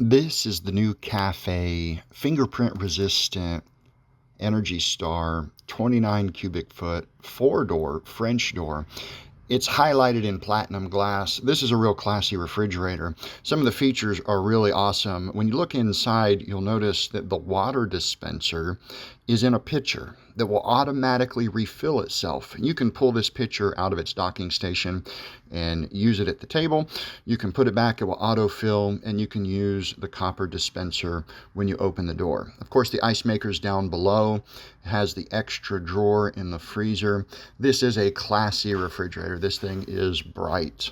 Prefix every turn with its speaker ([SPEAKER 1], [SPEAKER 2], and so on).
[SPEAKER 1] This is the new Café fingerprint resistant Energy Star 29 cubic foot 4-door French door. It's highlighted in platinum glass. This is a real classy refrigerator. Some of the features are really awesome. When you look inside, you'll notice that the water dispenser is in a pitcher that will automatically refill itself. You can pull this pitcher out of its docking station and use it at the table. You can put it back, it will autofill, and you can use the copper dispenser when you open the door. Of course, the ice maker's down below. It has the extra drawer in the freezer. This is a classy refrigerator. This thing is bright.